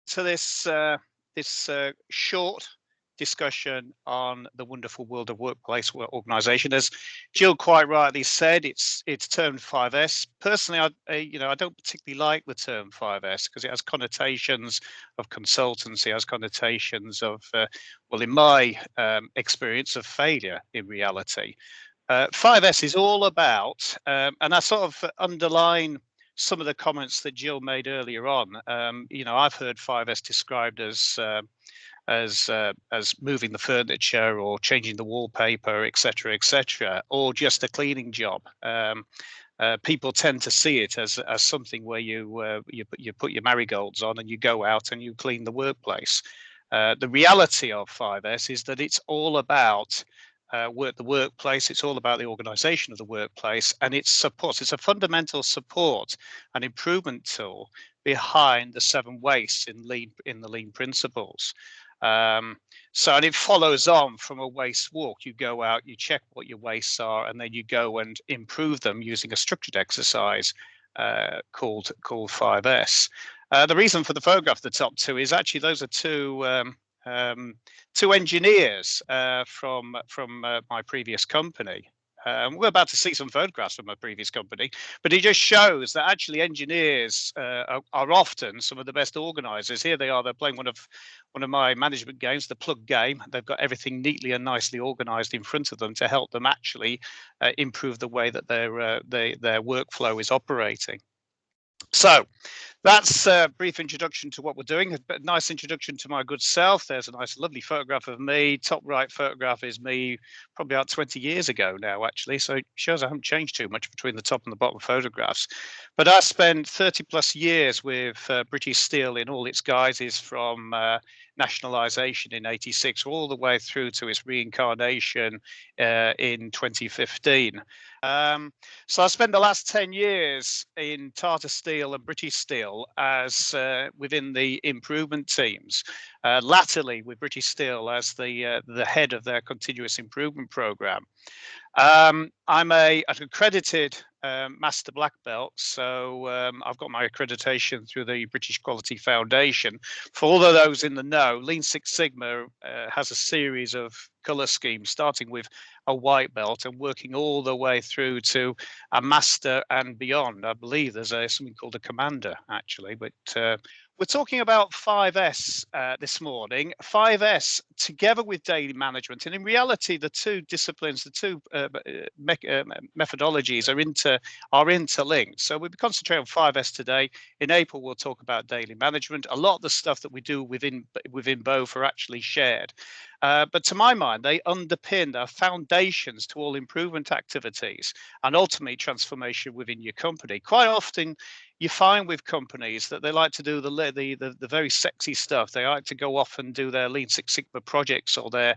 to this short discussion on the wonderful world of workplace organization. As Jill quite rightly said, it's termed 5S. Personally, I don't particularly like the term 5S because it has connotations of consultancy, has connotations of, well, in my experience, of failure in reality. 5S is all about, and I sort of underline some of the comments that Jill made earlier on. I've heard 5S described as moving the furniture or changing the wallpaper, etc., or just a cleaning job. People tend to see it as something where you put your marigolds on and you go out and you clean the workplace. The reality of 5S is that it's all about the workplace. It's all about the organization of the workplace, and it's support. It's a fundamental support and improvement tool behind the 7 wastes in the lean principles. And it follows on from a waste walk. You go out, you check what your wastes are, and then you go and improve them using a structured exercise called 5S. The reason for the photograph at the top 2 is actually those are two engineers from my previous company. We're about to see some photographs from my previous company, but it just shows that actually engineers are often some of the best organizers. Here they are, they're playing one of my management games, the plug game. They've got everything neatly and nicely organized in front of them to help them actually improve the way that their workflow is operating. So that's a brief introduction to what we're doing. A nice introduction to my good self. There's a nice, lovely photograph of me. Top right photograph is me probably about 20 years ago now, actually. So it shows I haven't changed too much between the top and the bottom photographs. But I spent 30 plus years with British Steel in all its guises, from nationalisation in '86 all the way through to its reincarnation in 2015. So I spent the last 10 years in Tata Steel and British Steel as within the improvement teams, latterly with British Steel as the head of their continuous improvement program. I'm an accredited Master Black Belt, so I've got my accreditation through the British Quality Foundation. For all of those in the know, Lean Six Sigma has a series of colour schemes, starting with a white belt and working all the way through to a master and beyond. I believe there's something called a commander, actually, but we're talking about 5S this morning. 5S together with daily management, and in reality, the two disciplines, the two methodologies are interlinked. So we'll be concentrating on 5S today. In April, we'll talk about daily management. A lot of the stuff that we do within both are actually shared. But to my mind, they underpin the foundations to all improvement activities and ultimately transformation within your company. Quite often, you find with companies that they like to do the very sexy stuff. They like to go off and do their Lean Six Sigma projects, or their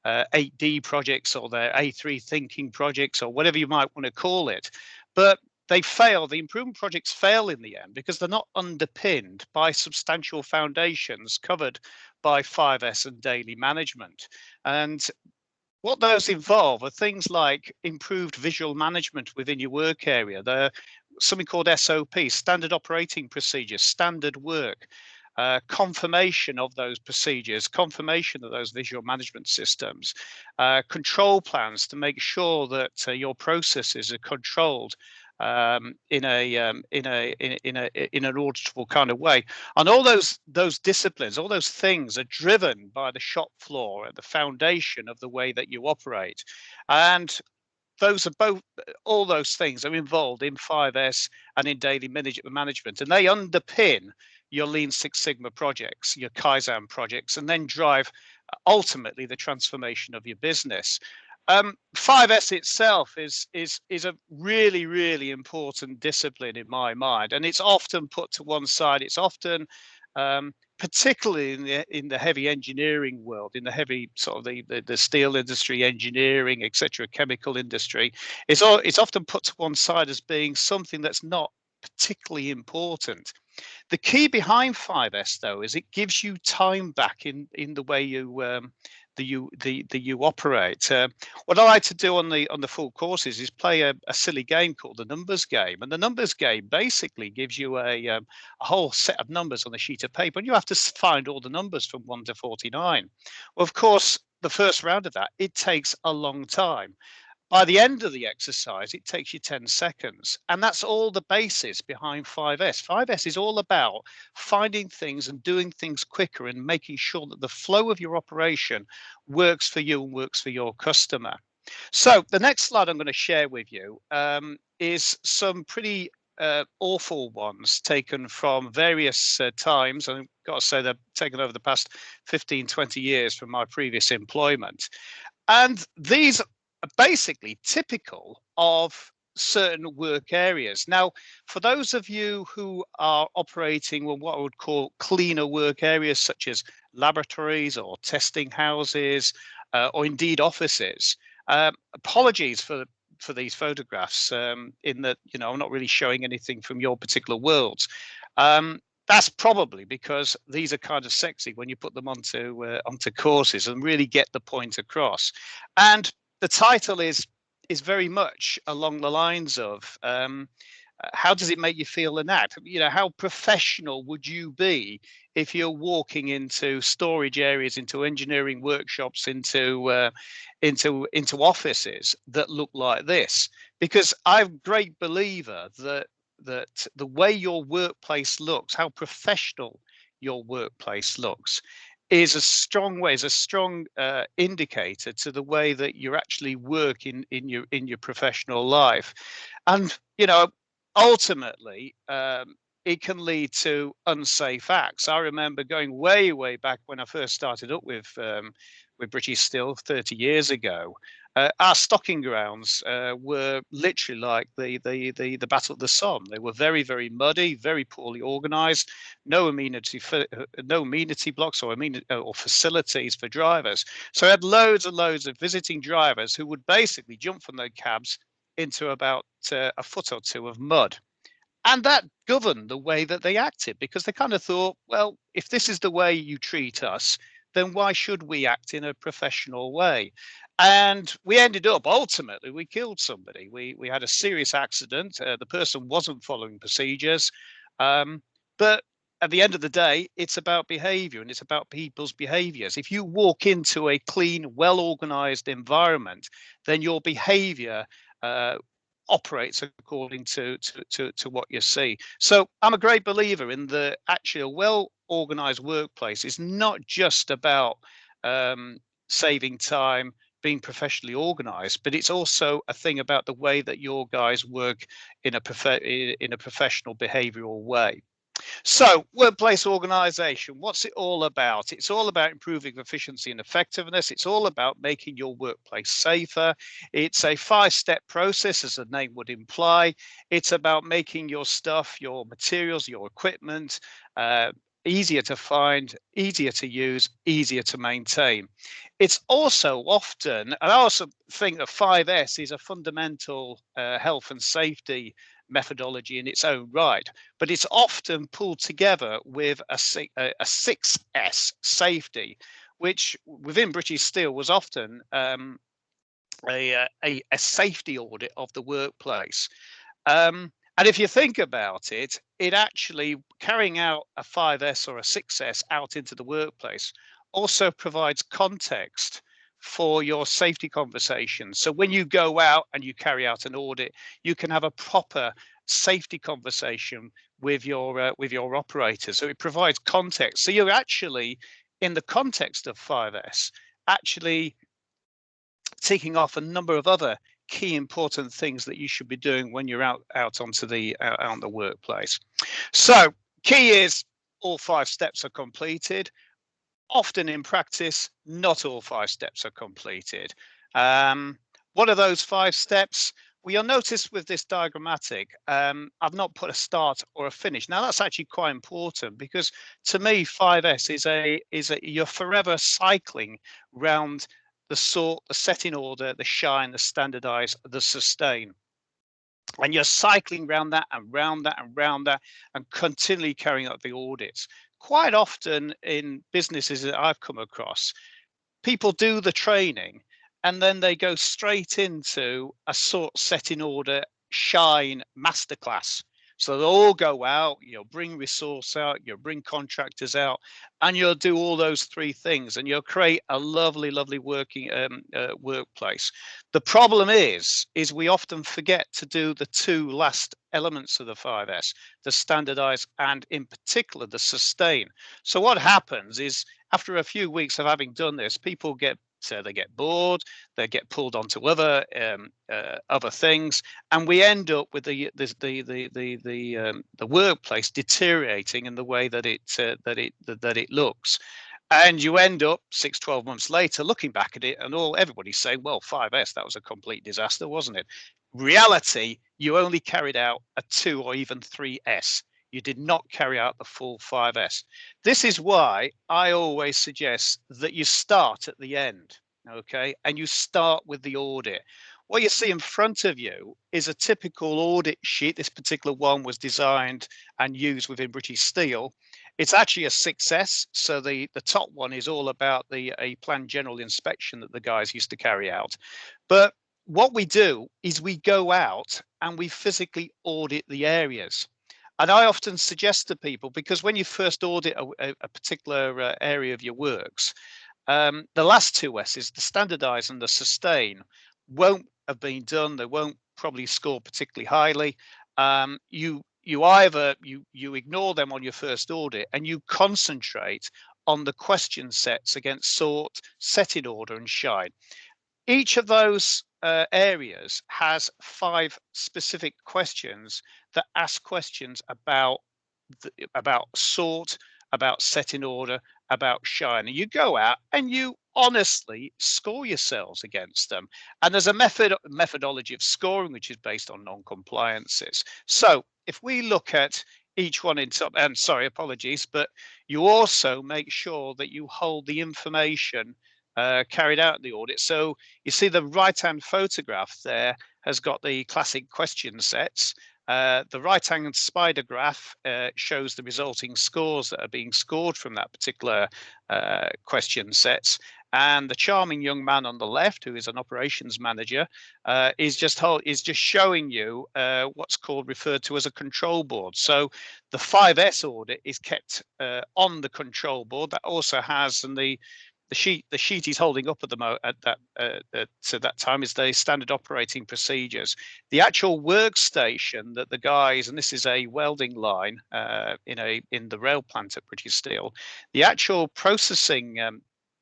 8D projects, or their A3 thinking projects, or whatever you might want to call it. But they fail. The improvement projects fail in the end because they're not underpinned by substantial foundations covered by 5S and daily management. And what those involve are things like improved visual management within your work area. They're something called SOP, standard operating procedures, standard work, confirmation of those procedures, confirmation of those visual management systems, control plans to make sure that your processes are controlled in an auditable kind of way. And all those disciplines, all those things are driven by the shop floor and the foundation of the way that you operate. And all those things are involved in 5S and in daily management, and they underpin your Lean Six Sigma projects, your Kaizen projects, and then drive ultimately the transformation of your business. 5S itself is a really, really important discipline in my mind, and it's often put to one side. It's often, particularly in the heavy engineering world, in the heavy sort of the steel industry, engineering, etc., chemical industry, it's often put to one side as being something that's not particularly important. The key behind 5S, though, is it gives you time back in the way you you operate. What I like to do on the full courses is play a silly game called the numbers game, and the numbers game basically gives you a whole set of numbers on a sheet of paper, and you have to find all the numbers from 1 to 49. Well, of course, the first round of that, it takes a long time. By the end of the exercise, it takes you 10 seconds. And that's all the basis behind 5S. 5S is all about finding things and doing things quicker and making sure that the flow of your operation works for you and works for your customer. So the next slide I'm going to share with you is some pretty awful ones taken from various times. And I've got to say they're taken over the past 15, 20 years from my previous employment. And these basically typical of certain work areas. Now, for those of you who are operating well, what I would call cleaner work areas, such as laboratories or testing houses, or indeed offices, apologies for these photographs, in that I'm not really showing anything from your particular worlds. That's probably because these are kind of sexy when you put them onto courses and really get the point across. And the title is very much along the lines of how does it make you feel and act? How professional would you be if you're walking into storage areas, into engineering workshops, into offices that look like this? Because I'm a great believer that the way your workplace looks, how professional your workplace looks, is a strong indicator to the way that you actually work in your professional life. And ultimately it can lead to unsafe acts. I remember going way back when I first started up with British Steel 30 years ago. Our stocking grounds were literally like the Battle of the Somme. They were very muddy, very poorly organised, no amenity blocks or facilities for drivers. So I had loads and loads of visiting drivers who would basically jump from their cabs into about a foot or two of mud. And that governed the way that they acted, because they kind of thought, well, if this is the way you treat us, then why should we act in a professional way? And we ended up, ultimately, we killed somebody. We had a serious accident. The person wasn't following procedures. But at the end of the day, it's about behavior and it's about people's behaviors. If you walk into a clean, well-organized environment, then your behavior operates according to what you see. So I'm a great believer in the actual well-organized workplace is not just about saving time, being professionally organized, but it's also a thing about the way that your guys work in a professional behavioral way. So, workplace organization, what's it all about? It's all about improving efficiency and effectiveness. It's all about making your workplace safer. It's a 5-step process, as the name would imply. It's about making your stuff, your materials, your equipment, easier to find, easier to use, easier to maintain. It's also often, and I also think that 5S is a fundamental health and safety methodology in its own right, but it's often pulled together with a 6S safety, which within British Steel was often a safety audit of the workplace. And if you think about it, it actually carrying out a 5S or a 6S out into the workplace also provides context for your safety conversations. So when you go out and you carry out an audit, you can have a proper safety conversation with your operators. So it provides context. So you're actually, in the context of 5S, actually ticking off a number of other key important things that you should be doing when you're out onto the workplace. So key is all 5 steps are completed. Often in practice, not all 5 steps are completed. What are those 5 steps? Well, you'll notice with this diagrammatic, I've not put a start or a finish. Now that's actually quite important, because to me, 5S is a you're forever cycling round the sort, the set in order, the shine, the standardize, the sustain. And you're cycling round that and round that and round that and continually carrying out the audits. Quite often in businesses that I've come across, people do the training and then they go straight into a sort set in order shine masterclass. So they'll all go out, you'll bring resource out, you'll bring contractors out, and you'll do all those three things, and you'll create a lovely, lovely working workplace. The problem is we often forget to do the two last elements of the 5S, the standardize and in particular the sustain. So what happens is after a few weeks of having done this, people get they get bored, they get pulled onto other things, and we end up with the workplace deteriorating in the way that it looks. And you end up 6-12 months later looking back at it, and everybody's saying, well, 5S, that was a complete disaster, wasn't it? Reality, you only carried out a 2 or even 3S. You did not carry out the full 5S. This is why I always suggest that you start at the end, okay? And you start with the audit. What you see in front of you is a typical audit sheet. This particular one was designed and used within British Steel. It's actually a 6S. So the top one is all about a planned general inspection that the guys used to carry out. But what we do is we go out and we physically audit the areas. And I often suggest to people, because when you first audit a particular area of your works, the last two S's, the standardize and the sustain, won't have been done. They won't probably score particularly highly. You either you ignore them on your first audit and you concentrate on the question sets against sort, set in order, and shine. Each of those areas has 5 specific questions that ask questions about sort, about set in order, about shine. And you go out and you honestly score yourselves against them. And there's a methodology of scoring which is based on non-compliances. So if we look at each one in top, and sorry, apologies, but you also make sure that you hold the information carried out in the audit. So you see the right-hand photograph there has got the classic question sets. The right-hand spider graph shows the resulting scores that are being scored from that particular question sets. And the charming young man on the left, who is an operations manager, is just showing you what's referred to as a control board. So the 5S audit is kept on the control board. That also has, and the sheet he's holding up at that time is the standard operating procedures. The actual workstation that the guys, and this is a welding line in the rail plant at British Steel, the actual processing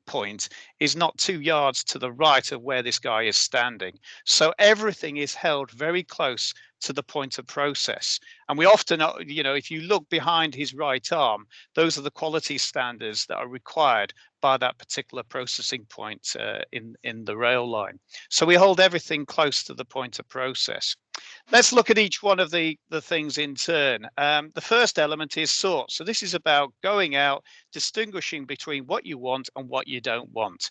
point is not 2 yards to the right of where this guy is standing. So everything is held very close to the point of process. And we often, if you look behind his right arm, those are the quality standards that are required by that particular processing point in the rail line. So we hold everything close to the point of process. Let's look at each one of the things in turn. The first element is sort. So this is about going out, distinguishing between what you want and what you don't want.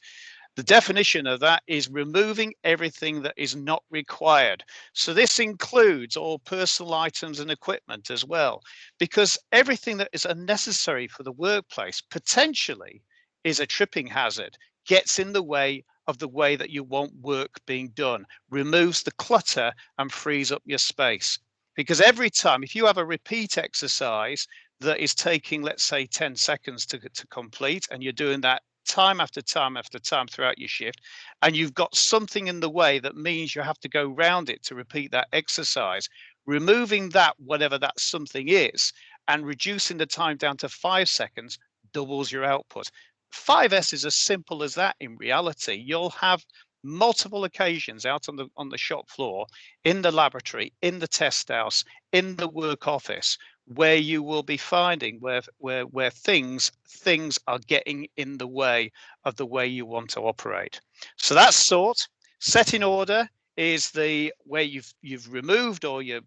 The definition of that is removing everything that is not required. So this includes all personal items and equipment as well, because everything that is unnecessary for the workplace potentially is a tripping hazard, gets in the way of the way that you want work being done, removes the clutter and frees up your space. Because every time, if you have a repeat exercise that is taking, let's say, 10 seconds to complete, and you're doing that time after time after time throughout your shift, and you've got something in the way that means you have to go round it to repeat that exercise, removing that, whatever that something is, and reducing the time down to 5 seconds doubles your output. 5S is as simple as that. In reality, you'll have multiple occasions out on the shop floor, in the laboratory, in the test house, in the work office, where you will be finding where things are getting in the way of the way you want to operate. So that's sort. Set in order is the where you've removed all your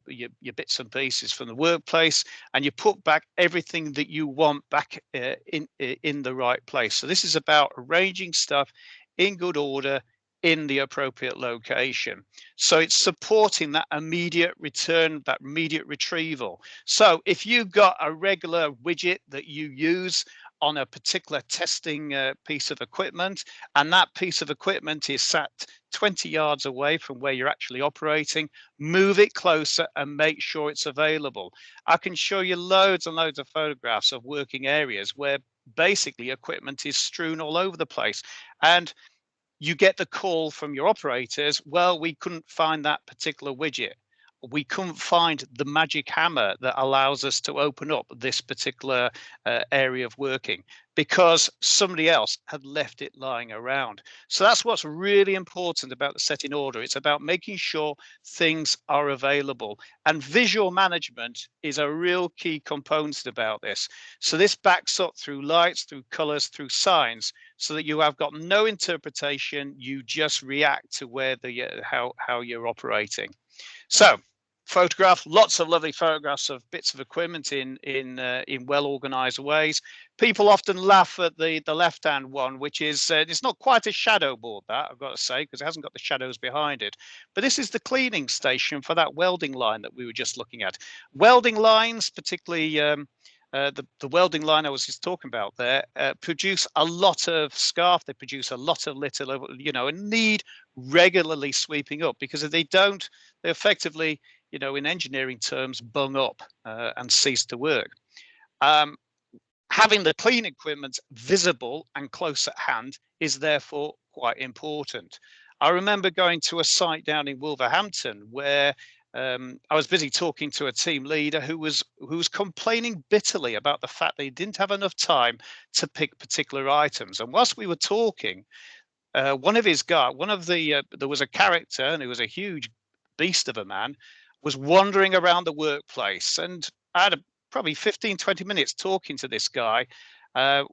bits and pieces from the workplace, and you put back everything that you want back in the right place. So this is about arranging stuff in good order in the appropriate location. So it's supporting that immediate return, that immediate retrieval. So if you've got a regular widget that you use on a particular testing piece of equipment, and that piece of equipment is sat 20 yards away from where you're actually operating, move it closer and make sure it's available. I can show you loads and loads of photographs of working areas where basically equipment is strewn all over the place. And you get the call from your operators, well, we couldn't find that particular widget. We couldn't find the magic hammer that allows us to open up this particular area of working because somebody else had left it lying around. So that's what's really important about the setting order. It's about making sure things are available. And visual management is a real key component about this. So this backs up through lights, through colors, through signs, so that you have got no interpretation. You just react to where the how you're operating. So photograph, lots of lovely photographs of bits of equipment in well organized ways. People often laugh at the left hand one, which is it's not quite a shadow board, that I've got to say, because it hasn't got the shadows behind it, but this is the cleaning station for that welding line that we were just looking at. Welding lines, particularly the welding line I was just talking about there, produce a lot of scarf. They produce a lot of litter, and need regularly sweeping up, because if they don't, they effectively, in engineering terms, bung up and cease to work. Having the clean equipment visible and close at hand is therefore quite important. I remember going to a site down in Wolverhampton where I was busy talking to a team leader who was complaining bitterly about the fact they didn't have enough time to pick particular items. And whilst we were talking, there was a character, and it was a huge beast of a man, was wandering around the workplace. And I had probably 15, 20 minutes talking to this guy,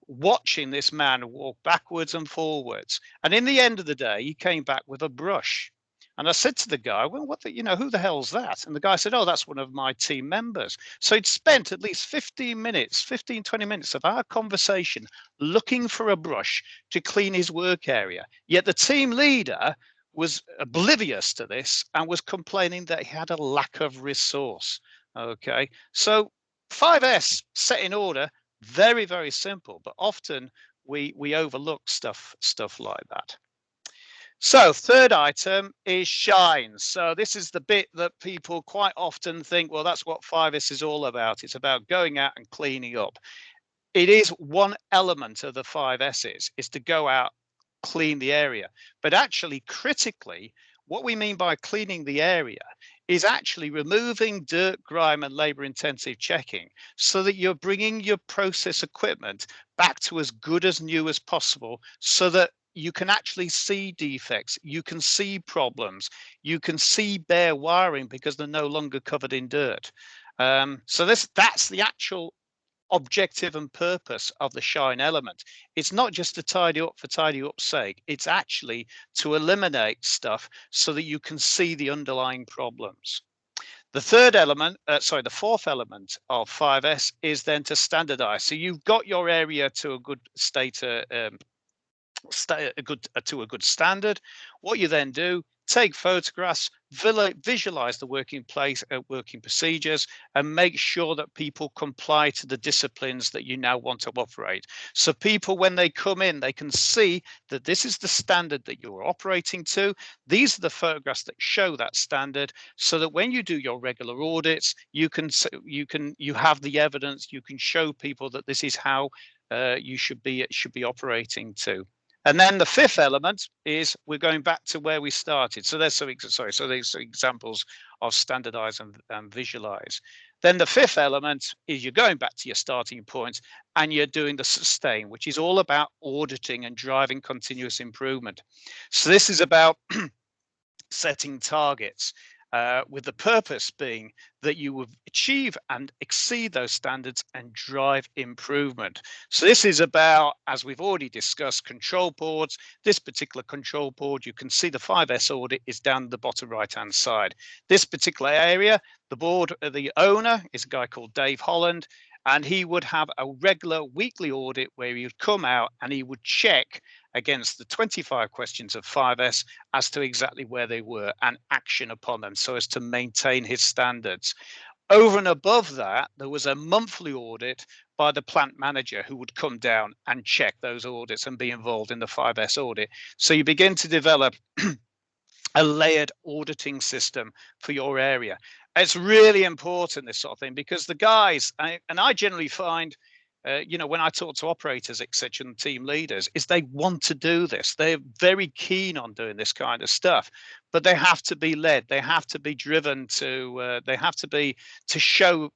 watching this man walk backwards and forwards. And in the end of the day, he came back with a brush. And I said to the guy, well, who the hell's that? And the guy said, oh, that's one of my team members. So he'd spent at least 20 minutes of our conversation looking for a brush to clean his work area. Yet the team leader was oblivious to this and was complaining that he had a lack of resource. Okay, so 5S set in order, very, very simple, but often we overlook stuff like that. So third item is shine. So this is the bit that people quite often think, well, that's what 5S is all about. It's about going out and cleaning up. It is one element of the 5S's, is to go out, clean the area. But actually, critically, what we mean by cleaning the area is actually removing dirt, grime, and labor-intensive checking, so that you're bringing your process equipment back to as good as new as possible, so that you can actually see defects, you can see problems, you can see bare wiring because they're no longer covered in dirt. So that's the actual objective and purpose of the shine element. It's not just to tidy up for tidy up's sake. It's actually to eliminate stuff so that you can see the underlying problems. The fourth element of 5S is then to standardize. So you've got your area to a good state, to a good standard. What you then do, take photographs, visualize the working procedures, and make sure that people comply to the disciplines that you now want to operate. So people, when they come in, they can see that this is the standard that you're operating to. These are the photographs that show that standard, so that when you do your regular audits, you have the evidence. You can show people that this is how you should be operating to. And then the fifth element is we're going back to where we started. So there's some examples of standardize and visualize. Then the fifth element is you're going back to your starting point and you're doing the sustain, which is all about auditing and driving continuous improvement. So this is about setting targets, with the purpose being that you will achieve and exceed those standards and drive improvement. So this is about, as we've already discussed, control boards. This particular control board, you can see the 5S audit is down the bottom right hand side. This particular area, the owner is a guy called Dave Holland, and he would have a regular weekly audit where he would come out and he would check against the 25 questions of 5S as to exactly where they were and action upon them so as to maintain his standards. Over and above that, there was a monthly audit by the plant manager, who would come down and check those audits and be involved in the 5S audit. So you begin to develop a layered auditing system for your area. It's really important, this sort of thing, because the guys, and I generally find, when I talk to operators, etc., and team leaders, is they want to do this. They're very keen on doing this kind of stuff, but they have to be led. They have to be driven to. They have to be shown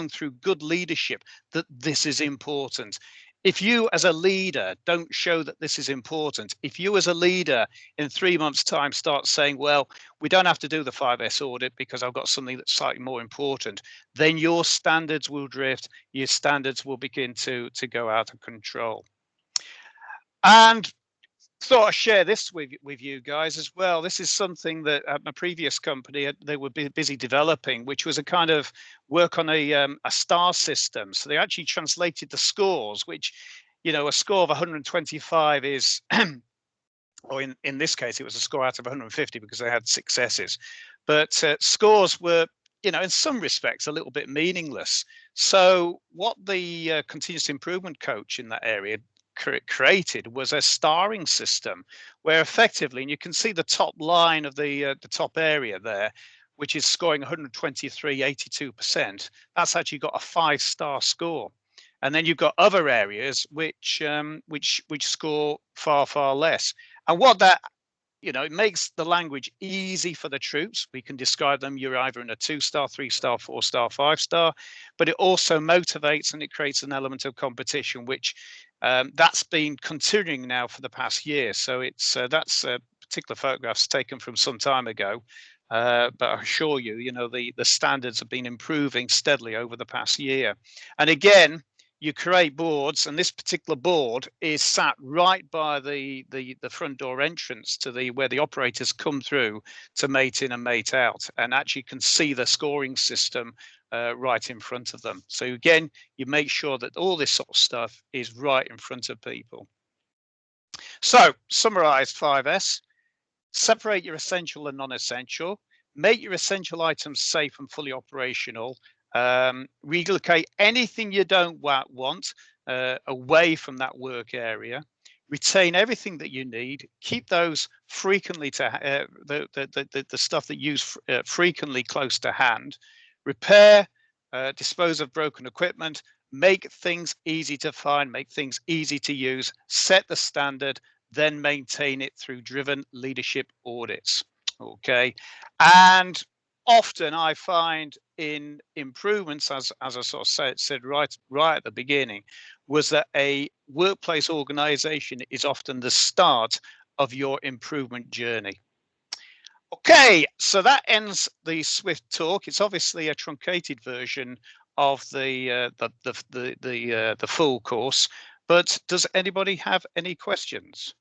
through good leadership that this is important. If you as a leader don't show that this is important, if you as a leader in 3 months' time start saying, well, we don't have to do the 5S audit because I've got something that's slightly more important, then your standards will drift, your standards will begin to go out of control. And thought I'd share this with you guys as well. This is something that at my previous company they were busy developing, which was a kind of work on a star system. So they actually translated the scores, which, a score of 125 is, or in this case, it was a score out of 150 because they had successes. But scores were, in some respects, a little bit meaningless. So what the continuous improvement coach in that area created was a starring system where effectively, and you can see the top line of the top area there, which is scoring 123, 82%. That's actually got a 5-star score. And then you've got other areas which score far less. And what that, it makes the language easy for the troops. We can describe them. You're either in a 2-star, 3-star, 4-star, 5-star, but it also motivates and it creates an element of competition, which that's been continuing now for the past year. So it's that's particular photographs taken from some time ago, but I assure you, the standards have been improving steadily over the past year. And again, you create boards, and this particular board is sat right by the front door entrance to where the operators come through to mate in and mate out, and actually can see the scoring system right in front of them. So again, you make sure that all this sort of stuff is right in front of people. So summarize 5S: separate your essential and non-essential, make your essential items safe and fully operational, relocate anything you don't want away from that work area, retain everything that you need, keep those frequently to the stuff that you use frequently close to hand, repair, dispose of broken equipment, make things easy to find, make things easy to use, set the standard, then maintain it through driven leadership audits. Okay. And often I find in improvements, as I sort of said right at the beginning, was that a workplace organization is often the start of your improvement journey. Okay, so that ends the Swift talk. It's obviously a truncated version of the full course, but does anybody have any questions?